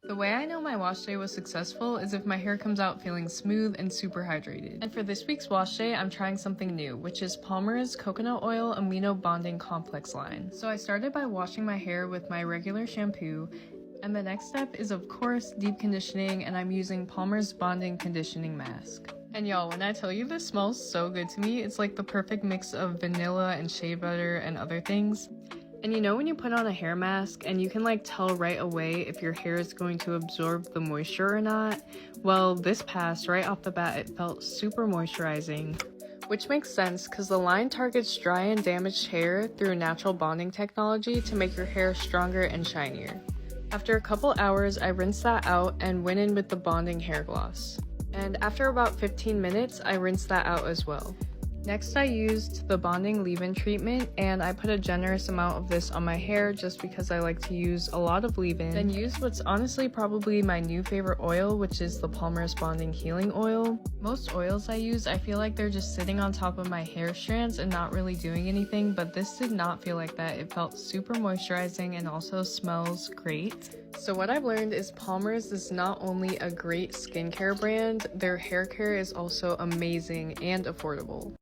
The way I know my wash day was successful is if my hair comes out feeling smooth and super hydrated. And for this week's wash day, I'm trying something new, which is Palmer's Coconut Oil Amino Bonding Complex line. So I started by washing my hair with my regular shampoo, and the next step is of course deep conditioning, and I'm using Palmer's Bonding Conditioning Mask. And y'all, when I tell you this smells so good to me, it's like the perfect mix of vanilla and shea butter and other things. And you know when you put on a hair mask and you can like tell right away if your hair is going to absorb the moisture or not? Well, this passed right off the bat. It felt super moisturizing. Which makes sense because the line targets dry and damaged hair through natural bonding technology to make your hair stronger and shinier. After a couple hours, I rinsed that out and went in with the bonding hair gloss. And after about 15 minutes, I rinsed that out as well. Next, I used the bonding leave-in treatment, and I put a generous amount of this on my hair just because I like to use a lot of leave-in. Then used what's honestly probably my new favorite oil, which is the Palmer's Bonding Healing Oil. Most oils I use, I feel like they're just sitting on top of my hair strands and not really doing anything, but this did not feel like that. It felt super moisturizing and also smells great. So what I've learned is Palmer's is not only a great skincare brand, their hair care is also amazing and affordable.